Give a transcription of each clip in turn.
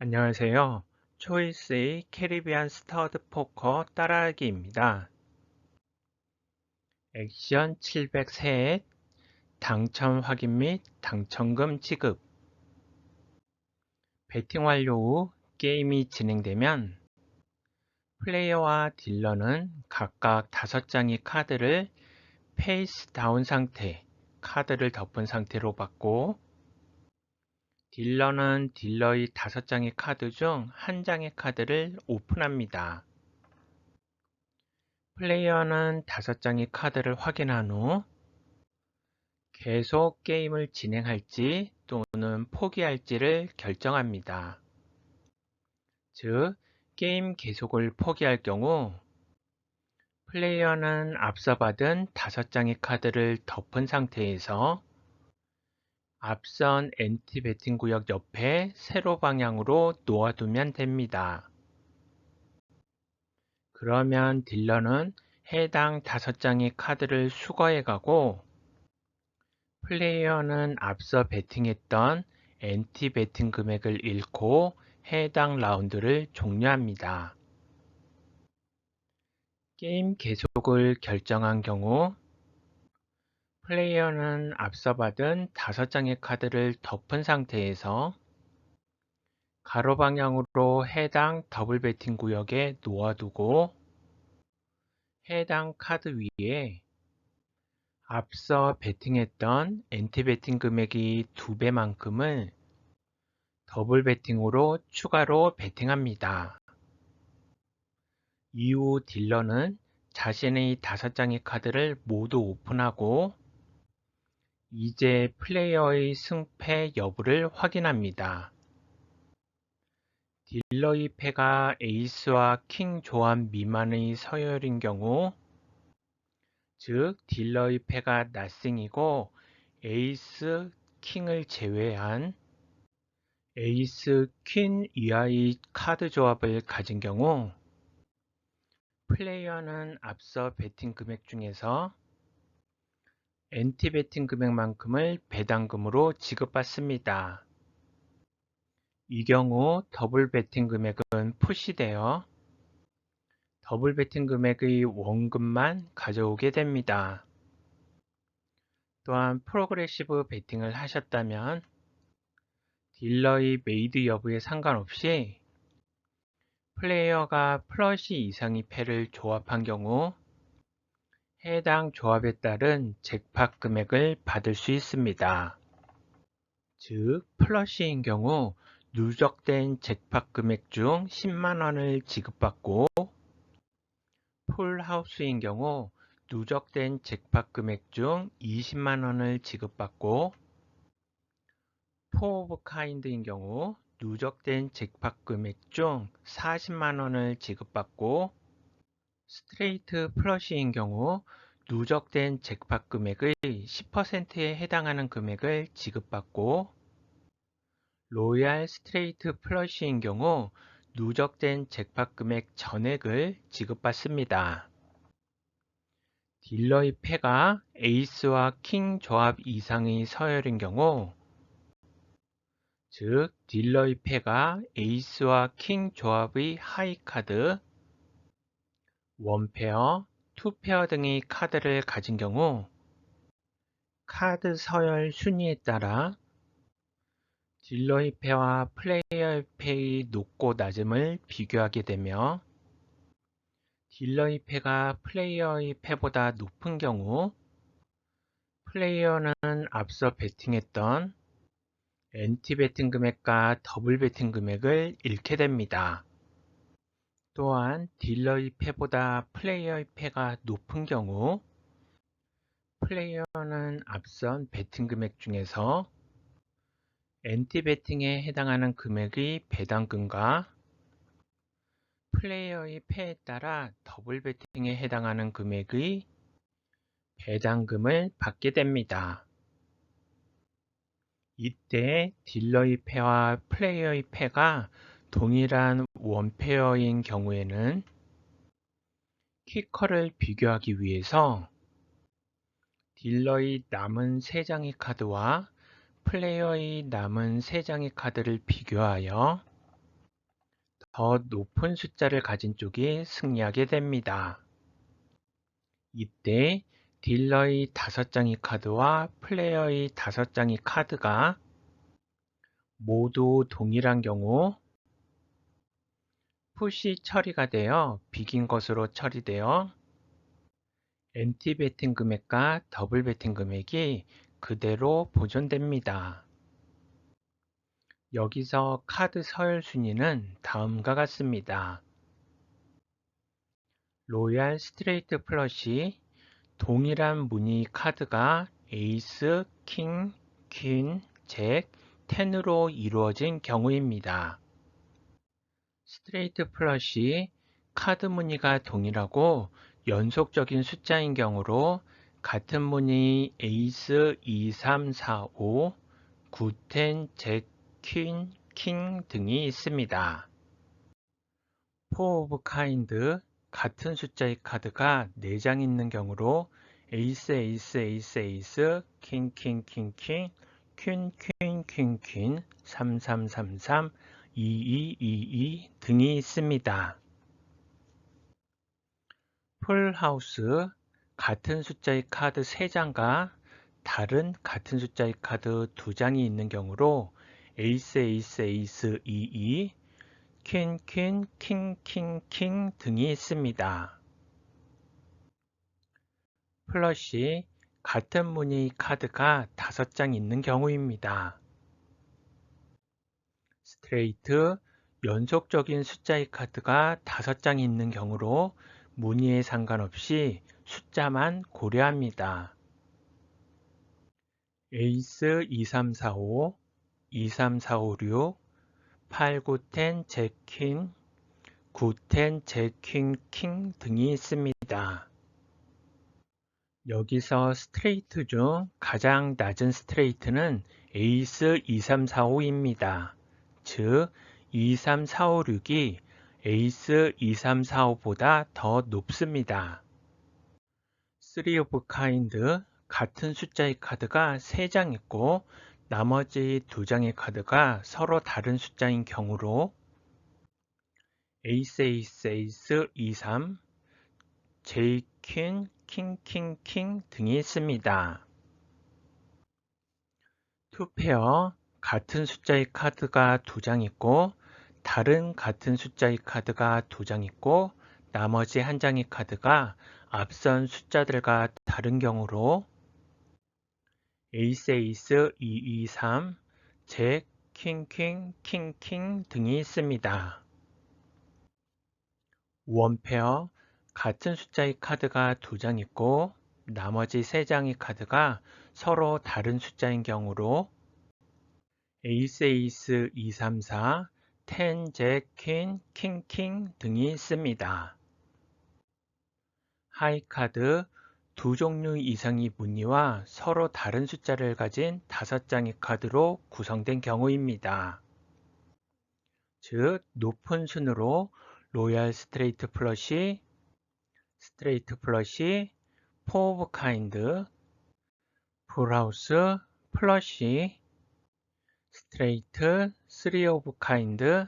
안녕하세요. 초이스의 캐리비안 스터드 포커 따라하기입니다. 액션 700셋, 당첨 확인 및 당첨금 지급. 배팅 완료 후 게임이 진행되면 플레이어와 딜러는 각각 5장의 카드를 페이스 다운 상태, 카드를 덮은 상태로 받고 딜러는 딜러의 5장의 카드 중 1장의 카드를 오픈합니다. 플레이어는 5장의 카드를 확인한 후 계속 게임을 진행할지 또는 포기할지를 결정합니다. 즉, 게임 계속을 포기할 경우 플레이어는 앞서 받은 5장의 카드를 덮은 상태에서 앞선 엔티 배팅 구역 옆에 세로 방향으로 놓아두면 됩니다. 그러면 딜러는 해당 5장의 카드를 수거해 가고 플레이어는 앞서 배팅했던 엔티 배팅 금액을 잃고 해당 라운드를 종료합니다. 게임 계속을 결정한 경우 플레이어는 앞서 받은 5장의 카드를 덮은 상태에서 가로 방향으로 해당 더블 배팅 구역에 놓아두고 해당 카드 위에 앞서 배팅했던 엔티 배팅 금액이 2배만큼을 더블 배팅으로 추가로 배팅합니다. 이후 딜러는 자신의 5장의 카드를 모두 오픈하고 이제 플레이어의 승패 여부를 확인합니다. 딜러의 패가 에이스와 킹 조합 미만의 서열인 경우, 즉 딜러의 패가 낫승이고 에이스, 킹을 제외한 에이스, 퀸 이하의 카드 조합을 가진 경우 플레이어는 앞서 배팅 금액 중에서 엔티 배팅 금액만큼을 배당금으로 지급받습니다. 이 경우 더블 배팅 금액은 푸시되어 더블 배팅 금액의 원금만 가져오게 됩니다. 또한 프로그레시브 배팅을 하셨다면 딜러의 메이드 여부에 상관없이 플레이어가 플러시 이상의 패를 조합한 경우 해당 조합에 따른 잭팟 금액을 받을 수 있습니다. 즉, 플러시인 경우 누적된 잭팟 금액 중 10만원을 지급받고 풀하우스인 경우 누적된 잭팟 금액 중 20만원을 지급받고 포 오브 카인드인 경우 누적된 잭팟 금액 중 40만원을 지급받고 스트레이트 플러시인 경우 누적된 잭팟 금액의 10%에 해당하는 금액을 지급받고 로얄 스트레이트 플러시인 경우 누적된 잭팟 금액 전액을 지급받습니다. 딜러의 패가 에이스와 킹 조합 이상의 서열인 경우, 즉 딜러의 패가 에이스와 킹 조합의 하이 카드, 원페어, 투페어 등의 카드를 가진 경우 카드 서열 순위에 따라 딜러의 패와 플레이어의 패의 높고 낮음을 비교하게 되며 딜러의 패가 플레이어의 패보다 높은 경우 플레이어는 앞서 배팅했던 엔티 배팅 금액과 더블 배팅 금액을 잃게 됩니다. 또한 딜러의 패보다 플레이어의 패가 높은 경우 플레이어는 앞선 배팅 금액 중에서 엔티 배팅에 해당하는 금액의 배당금과 플레이어의 패에 따라 더블 배팅에 해당하는 금액의 배당금을 받게 됩니다. 이때 딜러의 패와 플레이어의 패가 동일한 원페어인 경우에는 키커를 비교하기 위해서 딜러의 남은 3장의 카드와 플레이어의 남은 3장의 카드를 비교하여 더 높은 숫자를 가진 쪽이 승리하게 됩니다. 이때 딜러의 5장의 카드와 플레이어의 5장의 카드가 모두 동일한 경우 푸시 처리가 되어 비긴 것으로 처리되어 엔티 베팅 금액과 더블 베팅 금액이 그대로 보존됩니다. 여기서 카드 서열 순위는 다음과 같습니다. 로얄 스트레이트 플러시 동일한 무늬 카드가 에이스, 킹, 퀸, 잭, 10으로 이루어진 경우입니다. 스트레이트 플러시 카드 무늬가 동일하고 연속적인 숫자인 경우로 같은 무늬 에이스, 2, 3, 4, 5, 9, 10, 잭, 퀸, 킹 등이 있습니다. 포 오브 카인드 같은 숫자의 카드가 4장 있는 경우로 에이스, 에이스, 에이스, 에이스, 킹, 킹, 킹, 킹, 퀸, 퀸, 퀸, 퀸, 3, 3, 3, 3, 2, 2, 2, 2 등이 있습니다. 풀하우스 같은 숫자의 카드 3장과 다른 같은 숫자의 카드 2장이 있는 경우로 에이스, 에이스, 에이스, 2, 2, 퀸, 퀸, 킹, 킹, 킹 등이 있습니다. 플러시 같은 무늬 카드가 5장 있는 경우입니다. 스트레이트 연속적인 숫자의 카드가 5장 있는 경우로 무늬에 상관없이 숫자만 고려합니다. 에이스 2, 3, 4, 5, 2, 3, 4, 5, 6, 8, 9, 10, 잭, 퀸, 9, 10, 잭, 퀸, 킹 등이 있습니다. 여기서 스트레이트 중 가장 낮은 스트레이트는 에이스 2, 3, 4, 5입니다. 즉 2, 3, 4, 5, 6이 에이스 2, 3, 4, 5보다 더 높습니다. 3 오브 카인드 같은 숫자의 카드가 3장 있고 나머지 2장의 카드가 서로 다른 숫자인 경우로 에이스, 에이스, 에이스, 2, 3, 제이, 퀸, 킹, 킹, 킹 등이 있습니다. 2페어 같은 숫자의 카드가 2장 있고 다른 같은 숫자의 카드가 2장 있고 나머지 한 장의 카드가 앞선 숫자들과 다른 경우로 에이스, 에이스, 2, 2, 3, 잭, 킹, 킹, 킹, 킹 등이 있습니다. 원페어 같은 숫자의 카드가 2장 있고 나머지 3장의 카드가 서로 다른 숫자인 경우로 에이스, 에이스, 2, 3, 4, 10, 잭, 퀸, 킹, 킹 등이 있습니다. 하이카드 두 종류 이상의 무늬와 서로 다른 숫자를 가진 5장의 카드로 구성된 경우입니다. 즉, 높은 순으로 로얄 스트레이트 플러시, 포 오브 카인드, 풀하우스, 플러시, 스트레이트, 3 오브 카인드,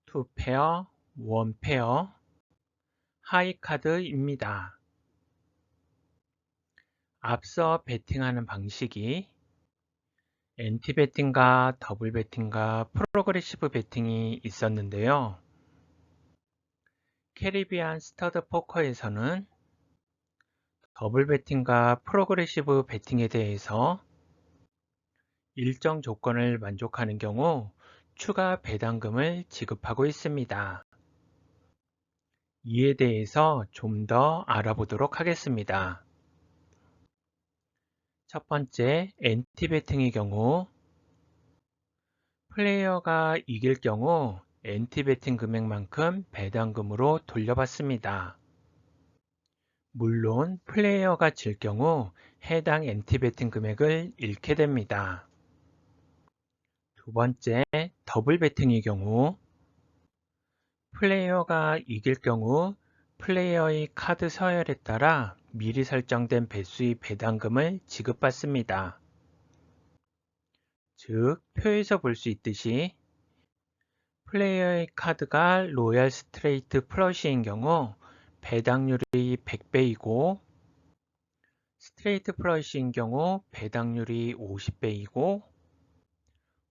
2페어, 1페어, 하이카드입니다. 앞서 베팅하는 방식이 엔티 베팅과 더블 베팅과 프로그레시브 베팅이 있었는데요. 캐리비안 스터드 포커에서는 더블 베팅과 프로그레시브 베팅에 대해서 일정 조건을 만족하는 경우 추가 배당금을 지급하고 있습니다. 이에 대해서 좀 더 알아보도록 하겠습니다. 첫 번째, 엔티 베팅의 경우 플레이어가 이길 경우 엔티 베팅 금액만큼 배당금으로 돌려받습니다. 물론 플레이어가 질 경우 해당 엔티 베팅 금액을 잃게 됩니다. 두 번째, 더블 베팅의 경우 플레이어가 이길 경우 플레이어의 카드 서열에 따라 미리 설정된 배수의 배당금을 지급받습니다. 즉, 표에서 볼 수 있듯이 플레이어의 카드가 로얄 스트레이트 플러시인 경우 배당률이 100배이고 스트레이트 플러시인 경우 배당률이 50배이고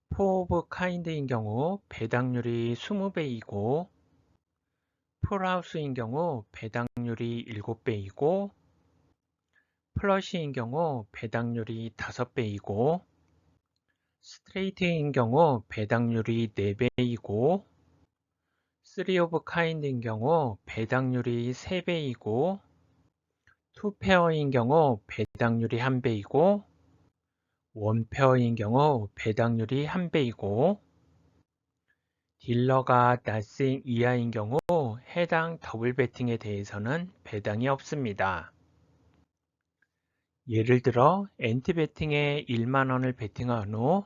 포 오브 카인드인 경우 배당률이 20배이고 풀하우스인 경우 배당률이 7배이고 플러시인 경우 배당률이 5배이고 스트레이트인 경우 배당률이 4배이고 3 오브 카인드인 경우 배당률이 3배이고 2 페어인 경우 배당률이 1배이고 1 페어인 경우 배당률이 1배이고 딜러가 nothing 이하인 경우 해당 더블 베팅에 대해서는 배당이 없습니다. 예를 들어 엔티 베팅에 1만원을 베팅한 후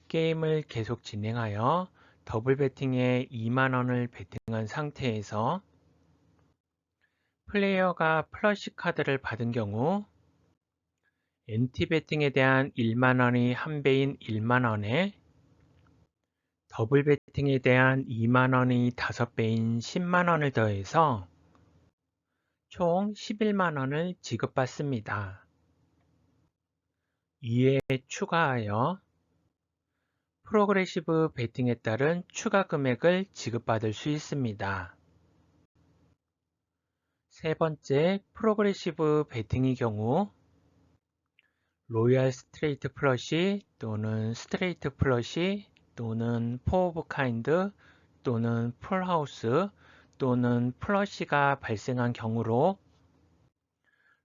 게임을 계속 진행하여 더블 베팅에 2만원을 베팅한 상태에서 플레이어가 플러시 카드를 받은 경우 엔티 베팅에 대한 1만원이 1배인 1만원에 더블 베팅에 대한 2만원이 5배인 10만원을 더해서 총 11만원을 지급받습니다. 이에 추가하여 프로그레시브 베팅에 따른 추가 금액을 지급받을 수 있습니다. 세 번째, 프로그레시브 베팅의 경우 로얄 스트레이트 플러시 또는 스트레이트 플러시 또는 포 오브 카인드 또는 풀하우스 또는 플러시가 발생한 경우로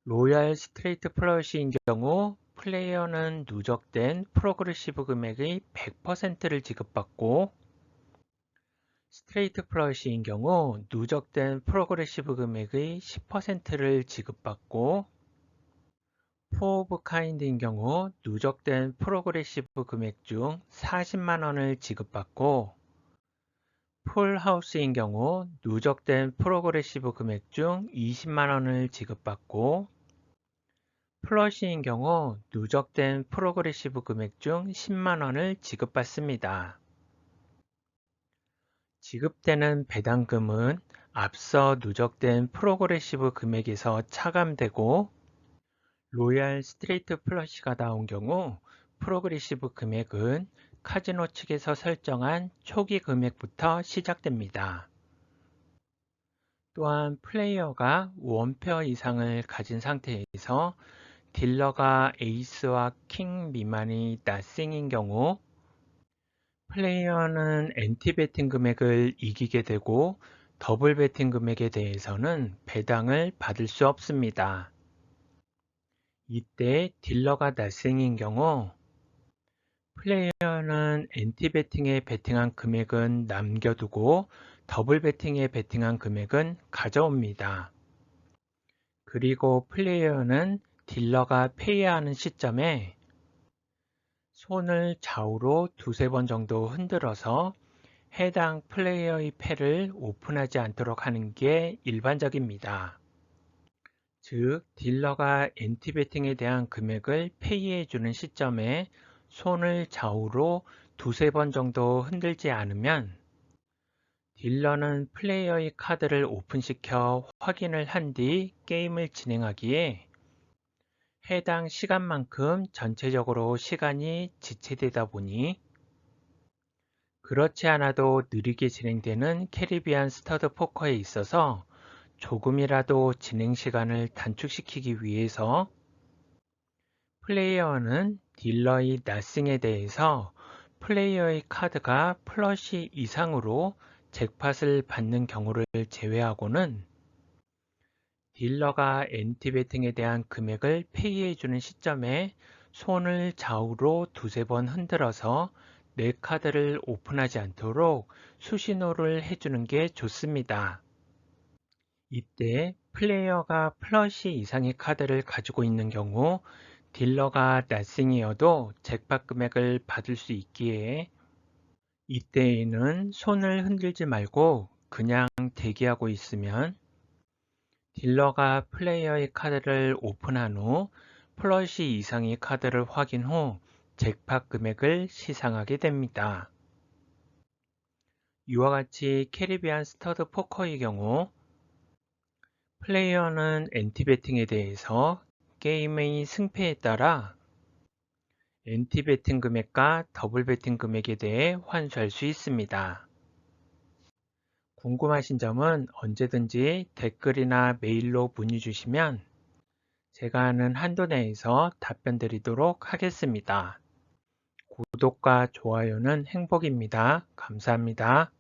로얄 스트레이트 플러시인 경우 플레이어는 누적된 프로그레시브 금액의 100%를 지급받고 스트레이트 플러시인 경우 누적된 프로그레시브 금액의 10%를 지급받고 포 오브 카인드인 경우 누적된 프로그레시브 금액 중 40만원을 지급받고 풀하우스인 경우 누적된 프로그레시브 금액 중 20만원을 지급받고 플러시인 경우 누적된 프로그레시브 금액 중 10만원을 지급받습니다. 지급되는 배당금은 앞서 누적된 프로그레시브 금액에서 차감되고 로얄 스트레이트 플러시가 나온 경우 프로그레시브 금액은 카지노 측에서 설정한 초기 금액부터 시작됩니다. 또한 플레이어가 원페어 이상을 가진 상태에서 딜러가 에이스와 킹 미만이 nothing인 경우 플레이어는 엔티 베팅 금액을 이기게 되고 더블 베팅 금액에 대해서는 배당을 받을 수 없습니다. 이때 딜러가 nothing인 경우 플레이어는 엔티 베팅에 베팅한 금액은 남겨두고 더블 베팅에 베팅한 금액은 가져옵니다. 그리고 플레이어는 딜러가 페이하는 시점에 손을 좌우로 두세 번 정도 흔들어서 해당 플레이어의 패를 오픈하지 않도록 하는 게 일반적입니다. 즉, 딜러가 엔티 베팅에 대한 금액을 페이해주는 시점에 손을 좌우로 두세 번 정도 흔들지 않으면 딜러는 플레이어의 카드를 오픈시켜 확인을 한 뒤 게임을 진행하기에 해당 시간만큼 전체적으로 시간이 지체되다 보니 그렇지 않아도 느리게 진행되는 캐리비안 스터드 포커에 있어서 조금이라도 진행 시간을 단축시키기 위해서 플레이어는 딜러의 nothing에 대해서 플레이어의 카드가 플러시 이상으로 잭팟을 받는 경우를 제외하고는 딜러가 엔티 베팅에 대한 금액을 페이해주는 시점에 손을 좌우로 두세 번 흔들어서 내 카드를 오픈하지 않도록 수신호를 해주는 게 좋습니다. 이때 플레이어가 플러시 이상의 카드를 가지고 있는 경우 딜러가 nothing이어도 잭팟 금액을 받을 수 있기에 이때에는 손을 흔들지 말고 그냥 대기하고 있으면 딜러가 플레이어의 카드를 오픈한 후 플러시 이상의 카드를 확인 후 잭팟 금액을 시상하게 됩니다. 이와 같이 캐리비안 스터드 포커의 경우 플레이어는 엔티베팅에 대해서 게임의 승패에 따라 엔티베팅 금액과 더블베팅 금액에 대해 환수할 수 있습니다. 궁금하신 점은 언제든지 댓글이나 메일로 문의 주시면 제가 아는 한도 내에서 답변 드리도록 하겠습니다. 구독과 좋아요는 행복입니다. 감사합니다.